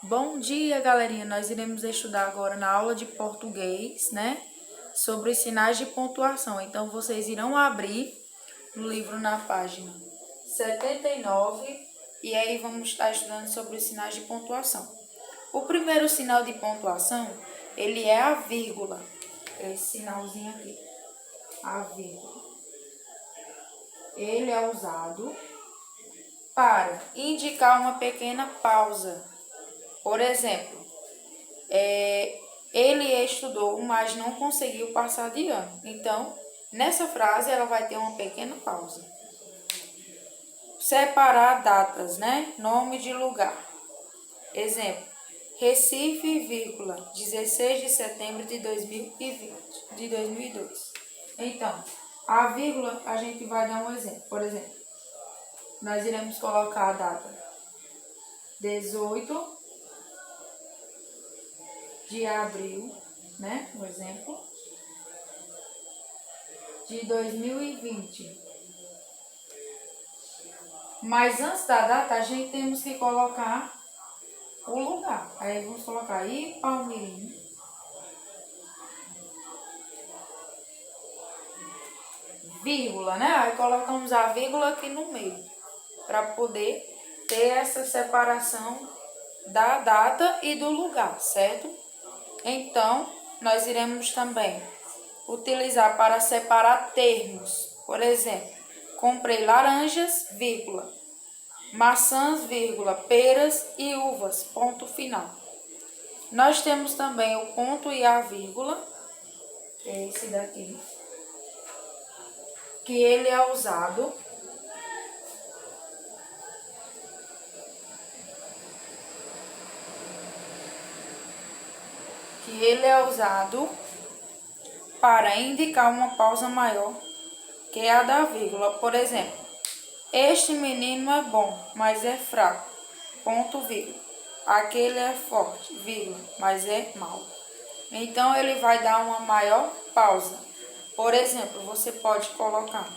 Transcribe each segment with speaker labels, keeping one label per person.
Speaker 1: Bom dia, galerinha! Nós iremos estudar agora na aula de português, né? Sobre os sinais de pontuação. Então, vocês irão abrir o livro na página 79 e aí vamos estar estudando sobre os sinais de pontuação. O primeiro sinal de pontuação, ele é a vírgula. Esse sinalzinho aqui, a vírgula. Ele é usado para indicar uma pequena pausa. Por exemplo, ele estudou, mas não conseguiu passar de ano. Então, nessa frase, ela vai ter uma pequena pausa. Separar datas, né? Nome de lugar. Exemplo, Recife, vírgula, 16 de setembro de 2002. Então, a vírgula, a gente vai dar um exemplo. Por exemplo, nós iremos colocar a data 18 de abril, né? Um exemplo, de 2020. Mas antes da data, a gente temos que colocar o lugar. Aí vamos colocar Ipaumirim, vírgula, né? Aí colocamos a vírgula aqui no meio, para poder ter essa separação da data e do lugar, certo? Então, nós iremos também utilizar para separar termos. Por exemplo, comprei laranjas, vírgula, maçãs, vírgula, peras e uvas, ponto final. Nós temos também o ponto e a vírgula, que é esse daqui, que ele é usado para indicar uma pausa maior que a da vírgula. Por exemplo, este menino é bom, mas é fraco, ponto, vírgula. Aquele é forte, vírgula, mas é mau. Então, ele vai dar uma maior pausa. Por exemplo, você pode colocar: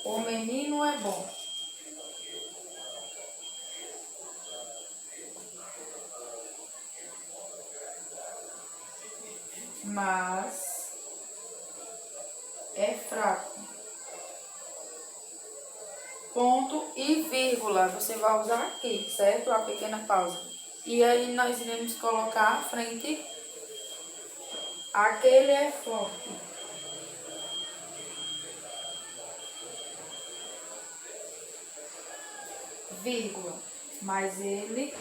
Speaker 1: o menino é bom, mas é fraco. Ponto e vírgula. Você vai usar aqui, certo? A pequena pausa. E aí nós iremos colocar à frente: aquele é forte, vírgula, mas ele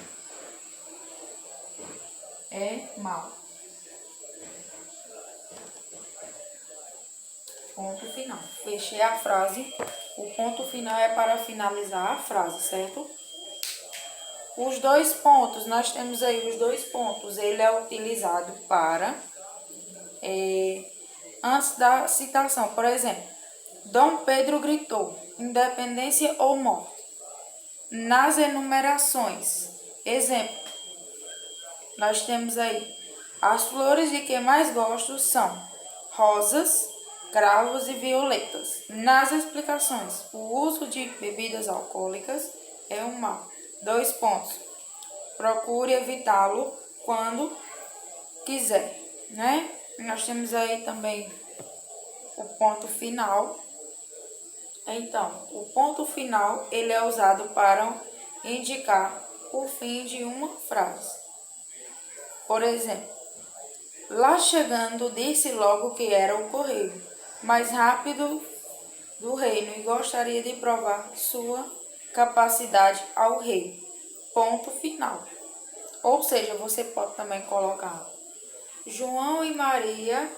Speaker 1: é mau. Ponto final. Fechei a frase. O ponto final é para finalizar a frase, certo? Os dois pontos, nós temos aí os dois pontos. Ele é utilizado para, antes da citação, por exemplo, Dom Pedro gritou, independência ou morte. Nas enumerações, exemplo, nós temos aí, as flores de que mais gosto são rosas, cravos e violetas. Nas explicações, o uso de bebidas alcoólicas é um mal. 2 pontos. Procure evitá-lo quando quiser, né? Nós temos aí também o ponto final. Então, o ponto final, ele é usado para indicar o fim de uma frase. Por exemplo, lá chegando, disse logo que era o correio mais rápido do reino e gostaria de provar sua capacidade ao rei. Ponto final. Ou seja, você pode também colocar: João e Maria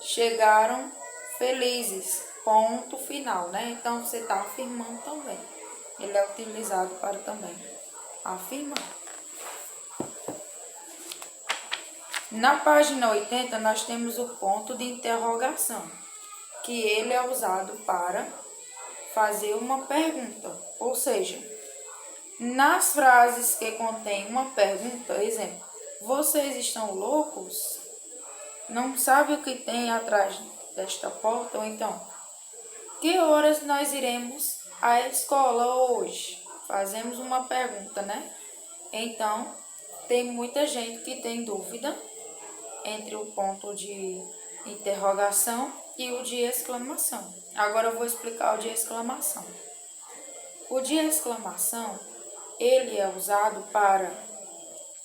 Speaker 1: chegaram felizes. Ponto final, né? Então, você está afirmando também. Ele é utilizado para também afirmar. Na página 80, nós temos o ponto de interrogação, que ele é usado para fazer uma pergunta. Ou seja, nas frases que contém uma pergunta, exemplo, vocês estão loucos? Não sabe o que tem atrás desta porta? Ou então, que horas nós iremos à escola hoje? fazemos uma pergunta, né? Então, tem muita gente que tem dúvida entre o ponto de interrogação e o de exclamação. Agora eu vou explicar o de exclamação. O de exclamação, ele é usado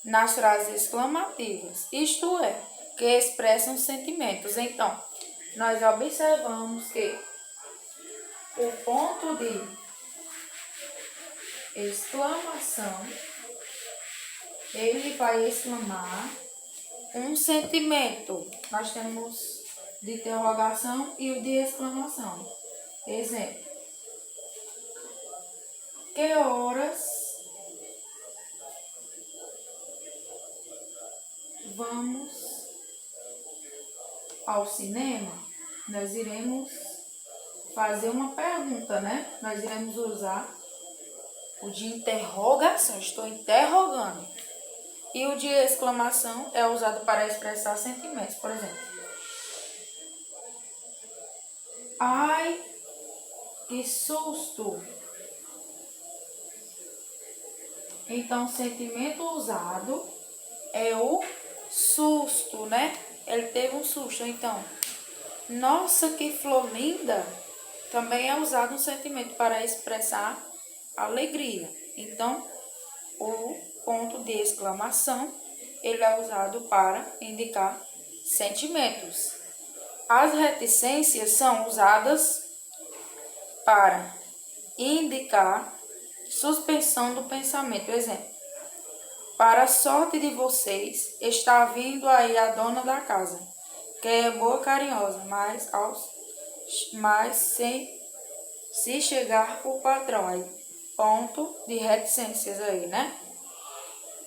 Speaker 1: nas frases exclamativas, isto é, que expressam sentimentos. Então, nós observamos que o ponto de exclamação, ele vai exclamar um sentimento. Nós temos de interrogação e o de exclamação. Exemplo: que horas vamos ao cinema? Nós iremos fazer uma pergunta, né? Nós iremos usar o de interrogação, estou interrogando. E o de exclamação é usado para expressar sentimentos. Por exemplo: ai, que susto! Então, o sentimento usado é o susto, né? Ele teve um susto. Então, nossa, que flor linda! Também é usado um sentimento para expressar alegria. Então, o ponto de exclamação, ele é usado para indicar sentimentos. As reticências são usadas para indicar suspensão do pensamento. Exemplo: para a sorte de vocês, está vindo aí a dona da casa, que é boa e carinhosa, mas se chegar o patrão aí, ponto de reticências aí, né?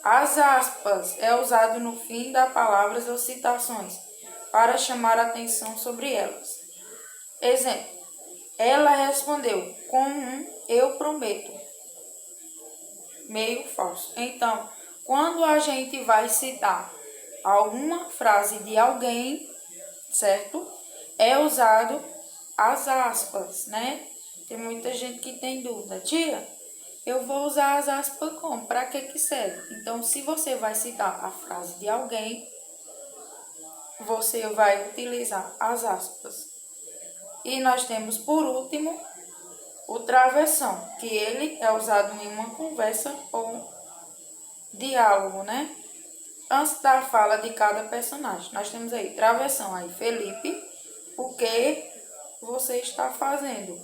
Speaker 1: As aspas é usado no fim das palavras ou citações para chamar a atenção sobre elas. Exemplo: ela respondeu com um eu prometo, meio falso. Então, quando a gente vai citar alguma frase de alguém, certo? É usado as aspas, né? Tem muita gente que tem dúvida: tia, eu vou usar as aspas como? Para que serve? Então, se você vai citar a frase de alguém, você vai utilizar as aspas. E nós temos, por último, o travessão, que ele é usado em uma conversa ou diálogo, né? Antes da fala de cada personagem. Nós temos aí travessão, aí Felipe, o que você está fazendo?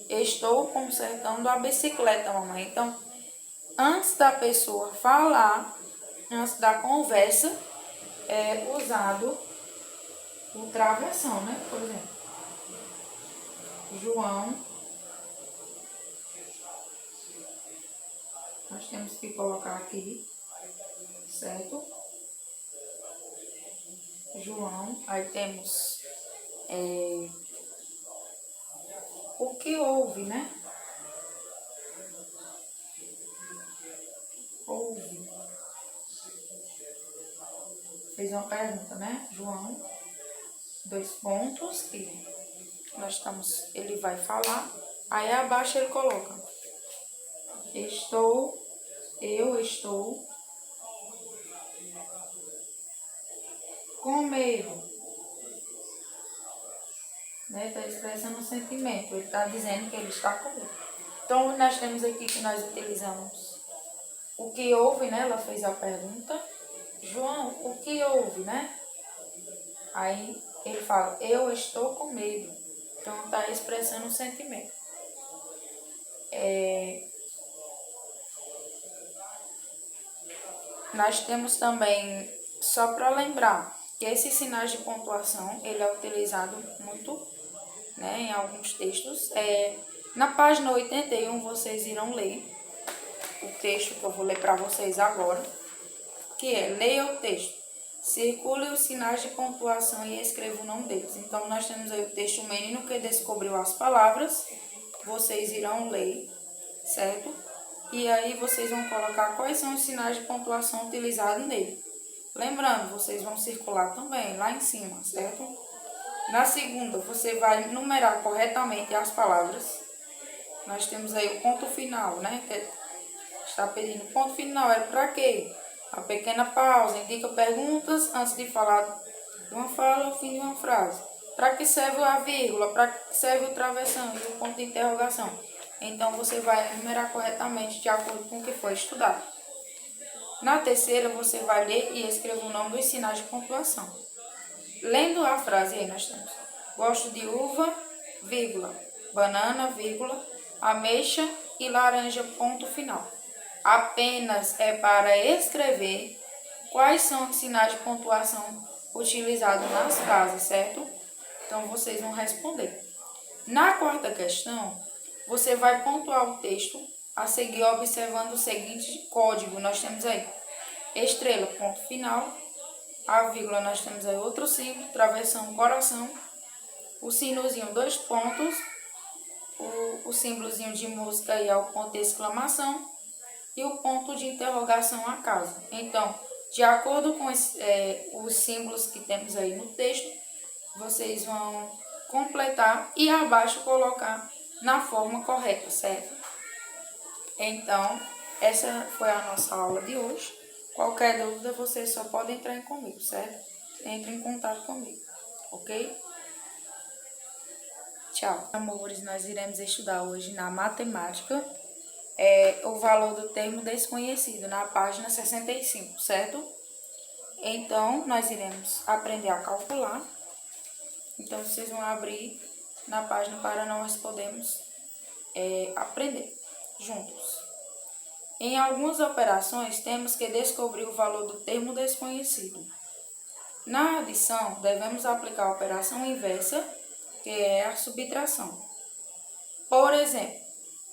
Speaker 1: Estou consertando a bicicleta, mamãe. Então, antes da pessoa falar, antes da conversa, é usado o travessão, né? Por exemplo, João, nós temos que colocar aqui, certo? João, aí temos o que houve, né? Houve. Fez uma pergunta, né? João, dois pontos, e ele vai falar, aí abaixo ele coloca: eu estou com medo, né? Está expressando um sentimento, ele está dizendo que ele está com medo. Então, nós temos aqui que nós utilizamos o que houve, né? Ela fez a pergunta: João, o que houve, né? Aí ele fala: eu estou com medo. Então, está expressando um sentimento. Nós temos também, só para lembrar, que esses sinais de pontuação, ele é utilizado muito, né, em alguns textos. Na página 81, vocês irão ler o texto que eu vou ler para vocês agora, que é: leia o texto, circule os sinais de pontuação e escreva o nome deles. Então, nós temos aí o texto: o menino que descobriu as palavras. Vocês irão ler, certo? E aí vocês vão colocar quais são os sinais de pontuação utilizados nele. Lembrando, vocês vão circular também lá em cima, certo? Na segunda, você vai numerar corretamente as palavras. nós temos aí o ponto final, né? Está pedindo ponto final, é para quê? A pequena pausa indica perguntas antes de falar de uma fala ou fim de uma frase. Para que serve a vírgula? Para que serve o travessão e o ponto de interrogação? Então, você vai enumerar corretamente de acordo com o que foi estudado. Na terceira, você vai ler e escrever o nome dos sinais de pontuação. Lendo a frase, aí nós temos: gosto de uva, vírgula, banana, vírgula, ameixa e laranja, ponto final. Apenas é para escrever quais são os sinais de pontuação utilizados nas frases, certo? Então, vocês vão responder. Na quarta questão, você vai pontuar o texto a seguir observando o seguinte código. Nós temos aí estrela, ponto final, a vírgula, nós temos aí outro símbolo, travessão, coração, o sinozinho, 2 pontos, o símbolozinho de música aí é o ponto de exclamação e o ponto de interrogação acaso. Então, de acordo com os símbolos que temos aí no texto, vocês vão completar e abaixo colocar na forma correta, certo? Então, essa foi a nossa aula de hoje. Qualquer dúvida, vocês só podem entrar comigo, certo? Entre em contato comigo, ok? Tchau. Amores, nós iremos estudar hoje na matemática o valor do termo desconhecido, na página 65, certo? Então, nós iremos aprender a calcular. Então, vocês vão abrir na página para nós podermos aprender juntos. Em algumas operações, temos que descobrir o valor do termo desconhecido. Na adição, devemos aplicar a operação inversa, que é a subtração. Por exemplo,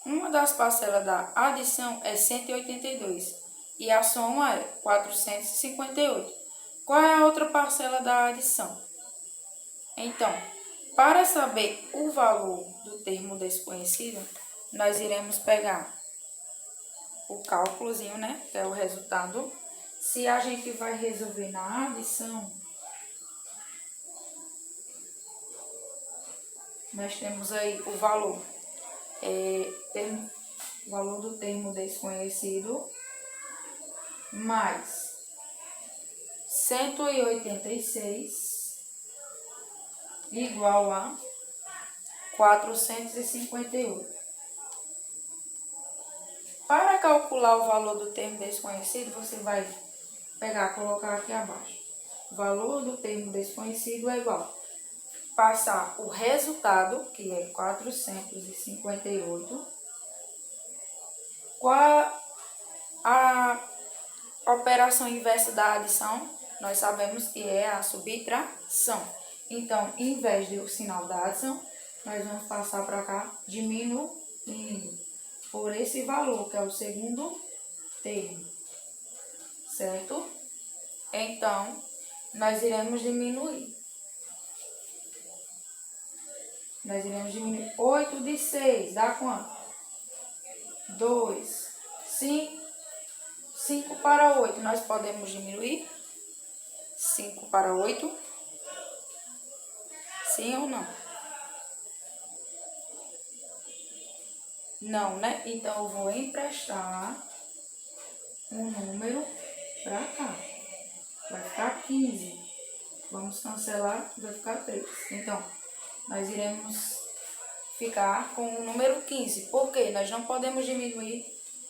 Speaker 1: uma das parcelas da adição é 182 e a soma é 458. Qual é a outra parcela da adição? Então, para saber o valor do termo desconhecido, nós iremos pegar o cálculozinho, né, que é o resultado. Se a gente vai resolver na adição, nós temos aí o valor, o valor do termo desconhecido mais 186 igual a 458. Para calcular o valor do termo desconhecido, você vai colocar aqui abaixo. O valor do termo desconhecido é igual passar o resultado, que é 458, qual a operação inversa da adição? Nós sabemos que é a subtração. Então, em vez do sinal da adição, nós vamos passar para cá diminuindo por esse valor, que é o segundo termo, certo? Então, nós iremos diminuir. 8 de 6 dá quanto? 2, 5, 5 para 8. Nós podemos diminuir 5 para 8? Sim ou não? Não, né? Então, eu vou emprestar um número para cá. Vai ficar 15. Vamos cancelar, vai ficar 3. Então, nós iremos ficar com o número 15. Por quê? Nós não podemos diminuir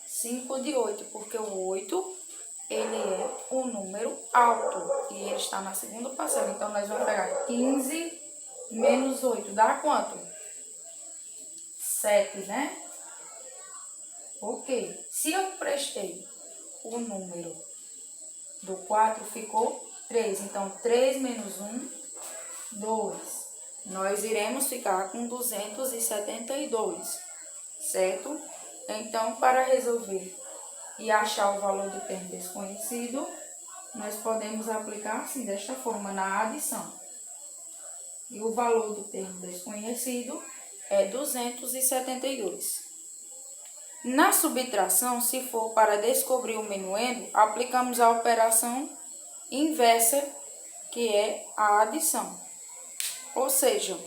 Speaker 1: 5 de 8, porque o 8, ele é um número alto e ele está na segunda parcela. Então, nós vamos pegar 15 menos 8. Dá quanto? 7, né? Ok. Se eu emprestei o número do 4, ficou 3. Então, 3 menos 1, 2. Nós iremos ficar com 272, certo? Então, para resolver e achar o valor do termo desconhecido, nós podemos aplicar assim, desta forma, na adição. E o valor do termo desconhecido é 272. Na subtração, se for para descobrir o menuendo, aplicamos a operação inversa, que é a adição. Ou seja,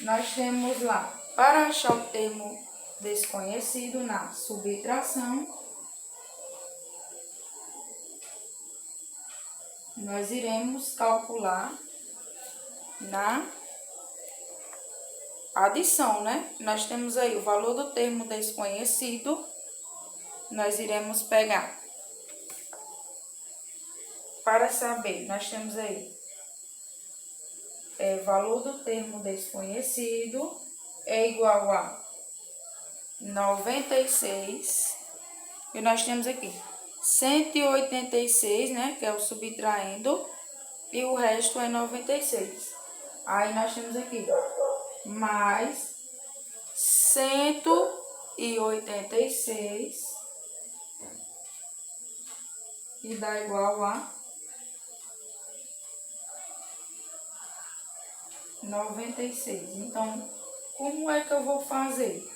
Speaker 1: nós temos lá, para achar o termo desconhecido na subtração, nós iremos calcular na adição, né? Nós temos aí o valor do termo desconhecido, nós iremos pegar. Para saber, nós temos aí valor do termo desconhecido é igual a 96. E nós temos aqui 186, né? Que é o subtraindo. E o resto é 96. Aí nós temos aqui mais 186 e dá igual a 96. Então, como é que eu vou fazer?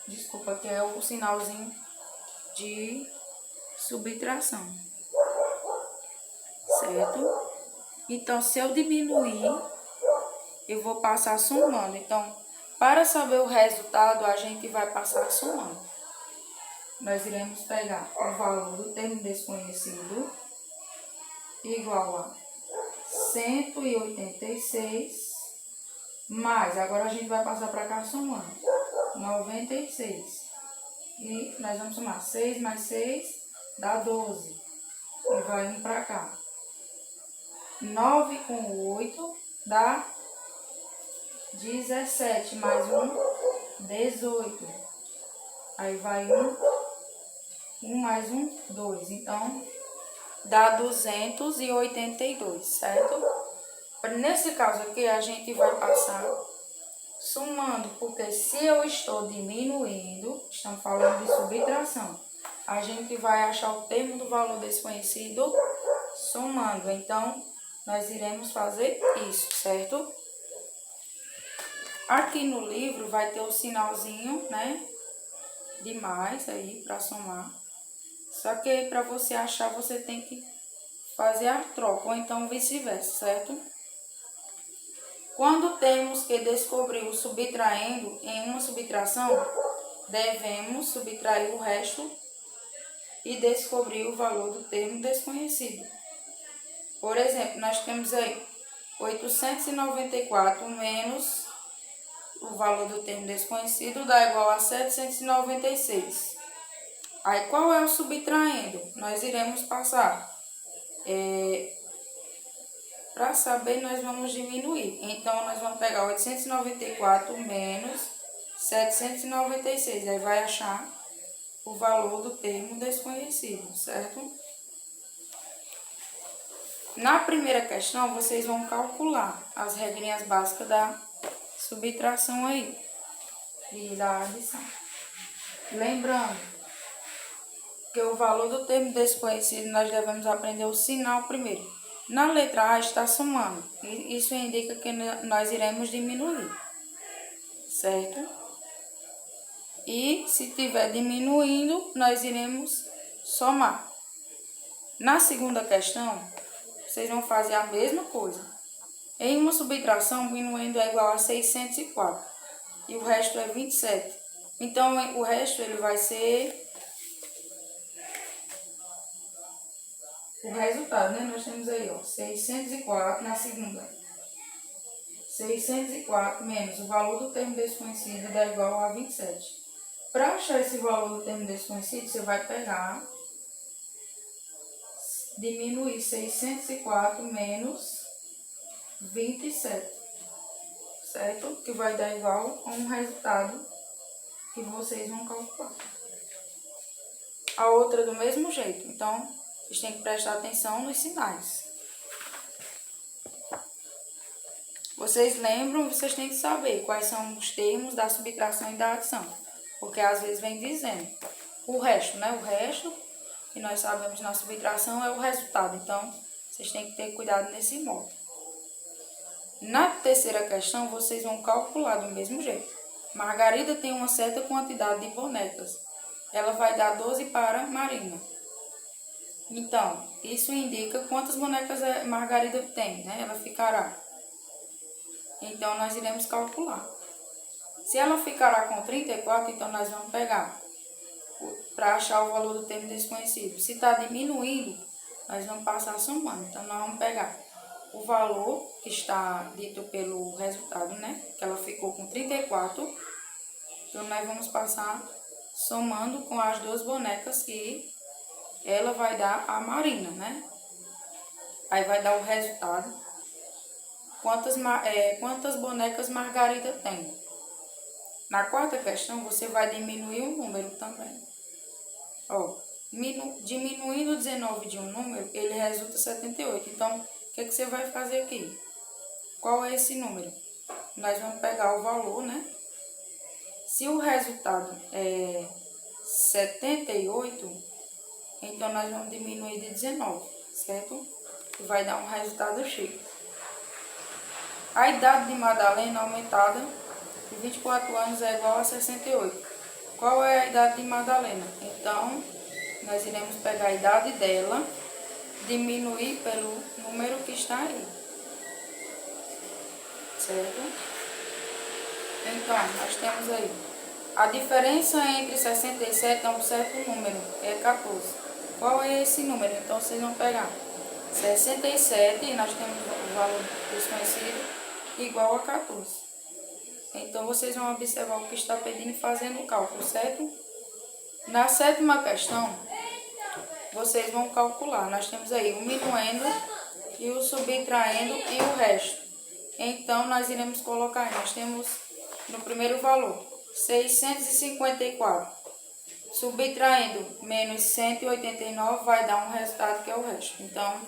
Speaker 1: Desculpa, que é o sinalzinho de subtração, certo? Então, se eu diminuir, eu vou passar somando. Então, para saber o resultado, a gente vai passar somando. Nós iremos pegar o valor do termo desconhecido igual a 186 mais, agora a gente vai passar para cá somando, 96. E nós vamos somar 6 mais 6 dá 12. E vai indo para cá. 9 com 8 dá 17, mais 1, 18. Aí vai 1 mais 1, 2. Então, dá 282, certo? Nesse caso aqui, a gente vai passar somando, porque se eu estou diminuindo, estamos falando de subtração, a gente vai achar o termo do valor desconhecido somando. Então, nós iremos fazer isso, certo? Aqui no livro vai ter o sinalzinho, né, de mais aí para somar. Só que aí para você achar, você tem que fazer a troca, ou então vice-versa, certo? Quando temos que descobrir o subtraindo em uma subtração, devemos subtrair o resto e descobrir o valor do termo desconhecido. Por exemplo, nós temos aí 894 menos o valor do termo desconhecido dá igual a 796. Aí, qual é o subtraindo? Nós iremos passar. Para saber, nós vamos diminuir. Então, nós vamos pegar 894 menos 796. Aí, vai achar o valor do termo desconhecido, certo? Na primeira questão, vocês vão calcular as regrinhas básicas da subtração aí e da adição. Lembrando que o valor do termo desconhecido, nós devemos aprender o sinal primeiro. Na letra A está somando, e isso indica que nós iremos diminuir, certo? E se estiver diminuindo, nós iremos somar. Na segunda questão, vocês vão fazer a mesma coisa. Em uma subtração, diminuindo é igual a 604 e o resto é 27. Então, o resto ele vai ser o resultado, né? Nós temos aí, ó, 604 na segunda. 604 menos o valor do termo desconhecido dá igual a 27. Para achar esse valor do termo desconhecido, você vai pegar, diminuir 604 menos 27, certo? Que vai dar igual a um resultado que vocês vão calcular. A outra do mesmo jeito, então vocês têm que prestar atenção nos sinais. Vocês lembram, vocês têm que saber quais são os termos da subtração e da adição. Porque às vezes vem dizendo o resto, né? O resto, que nós sabemos na subtração, é o resultado. Então, vocês têm que ter cuidado nesse modo. Na terceira questão, vocês vão calcular do mesmo jeito. Margarida tem uma certa quantidade de bonecas. Ela vai dar 12 para Marina. Então, isso indica quantas bonecas a Margarida tem, né? Ela ficará. Então, nós iremos calcular. Se ela ficará com 34, então nós vamos pegar para achar o valor do termo desconhecido. Se está diminuindo, nós vamos passar somando. Então, nós vamos pegar o valor que está dito pelo resultado, né? Que ela ficou com 34. Então, nós vamos passar somando com as duas bonecas que ela vai dar a Marina, né? Aí vai dar o resultado. Quantas bonecas Margarida tem? Na quarta questão, você vai diminuir um número também. Ó, diminuindo 19 de um número, ele resulta 78. Então, o que você vai fazer aqui? Qual é esse número? Nós vamos pegar o valor, né? Se o resultado é 78, então nós vamos diminuir de 19, certo? E vai dar um resultado X. A idade de Madalena aumentada de 24 anos é igual a 68. Qual é a idade de Madalena? Então, nós iremos pegar a idade dela, diminuir pelo número que está aí. Certo? Então, nós temos aí. A diferença entre 67 e um certo número é 14. Qual é esse número? Então, vocês vão pegar 67, e nós temos o valor desconhecido, igual a 14. Então, vocês vão observar o que está pedindo e fazendo o cálculo, certo? Na sétima questão, vocês vão calcular. Nós temos aí o minuendo e o subtraindo e o resto. Então, nós iremos colocar, nós temos no primeiro valor, 654. Subtraindo menos 189 vai dar um resultado que é o resto. Então,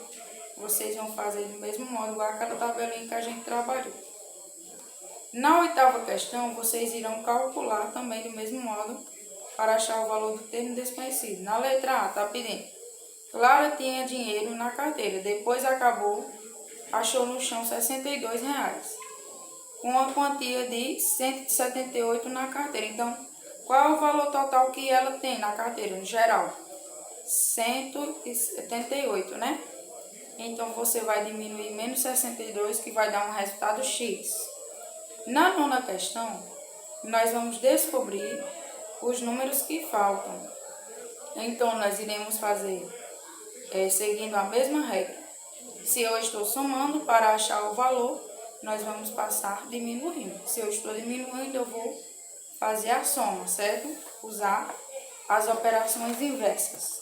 Speaker 1: vocês vão fazer do mesmo modo, igual aquela tabelinha que a gente trabalhou. Na oitava questão, vocês irão calcular também do mesmo modo para achar o valor do termo desconhecido. Na letra A, está pedindo: Clara tinha dinheiro na carteira, depois acabou, achou no chão R$62, com uma quantia de 178 na carteira. Então, qual é o valor total que ela tem na carteira, no geral? 178, né? Então, você vai diminuir menos 62, que vai dar um resultado X. Na nona questão, nós vamos descobrir os números que faltam. Então, nós iremos fazer seguindo a mesma regra. Se eu estou somando para achar o valor, nós vamos passar diminuindo. Se eu estou diminuindo, eu vou fazer a soma, certo? Usar as operações inversas.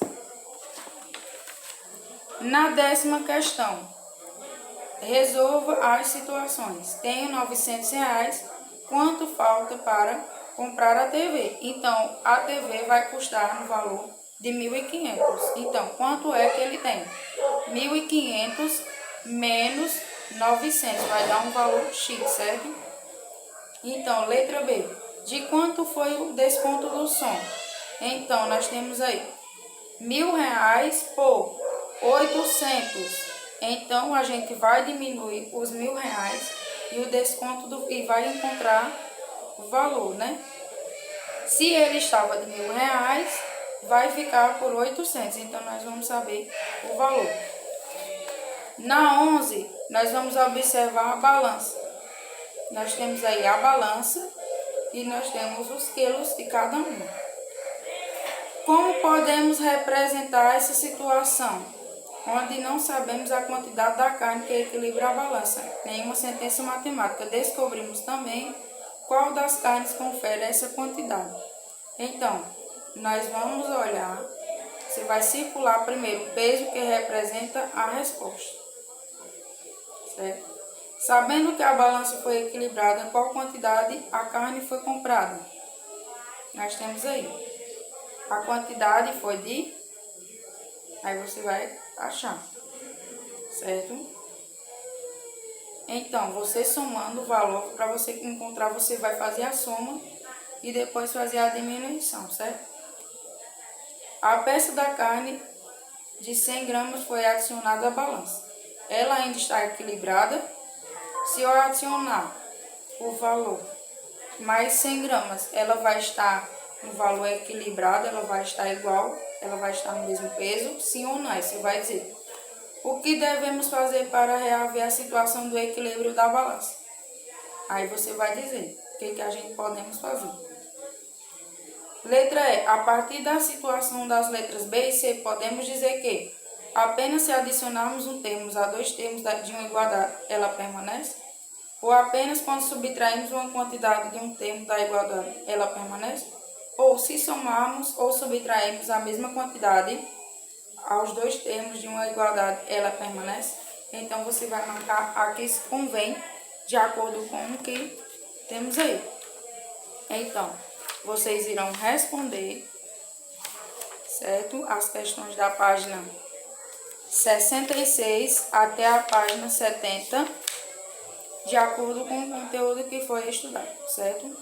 Speaker 1: Na décima questão, resolva as situações. Tenho R$900, quanto falta para comprar a TV? Então, a TV vai custar no valor de 1.500. Então, quanto é que ele tem? 1.500 menos 900, vai dar um valor X, certo? Então, letra B. De quanto foi o desconto do som? Então, nós temos aí R$1.000 por 800. Então, a gente vai diminuir os R$1.000 e o desconto e vai encontrar o valor, né? Se ele estava de R$1.000, vai ficar por 800. Então, nós vamos saber o valor. Na 11, nós vamos observar a balança. Nós temos aí a balança e nós temos os quilos de cada um. Como podemos representar essa situação, onde não sabemos a quantidade da carne que equilibra a balança? Nenhuma sentença matemática. Descobrimos também qual das carnes confere essa quantidade. Então, nós vamos olhar, você vai circular primeiro o peso que representa a resposta. Certo? Sabendo que a balança foi equilibrada, qual quantidade a carne foi comprada? Nós temos aí. A quantidade foi de... Aí você vai achar. Certo? Então, você somando o valor, para você encontrar, você vai fazer a soma e depois fazer a diminuição, certo? A peça da carne de 100 gramas foi adicionada à balança. Ela ainda está equilibrada. Se eu adicionar o valor mais 100 gramas, ela vai estar no valor equilibrado, ela vai estar igual, ela vai estar no mesmo peso, sim ou não? Aí você vai dizer: o que devemos fazer para reaver a situação do equilíbrio da balança? Aí você vai dizer: O que a gente podemos fazer? Letra E. A partir da situação das letras B e C, podemos dizer que apenas se adicionarmos um termo a dois termos de uma igualdade, ela permanece? Ou apenas quando subtrairmos uma quantidade de um termo da igualdade, ela permanece? Ou se somarmos ou subtrairmos a mesma quantidade aos dois termos de uma igualdade, ela permanece? Então, você vai marcar a que se convém de acordo com o que temos aí. Então, vocês irão responder, certo? As questões da página 66 até a página 70, de acordo com o conteúdo que foi estudado, certo?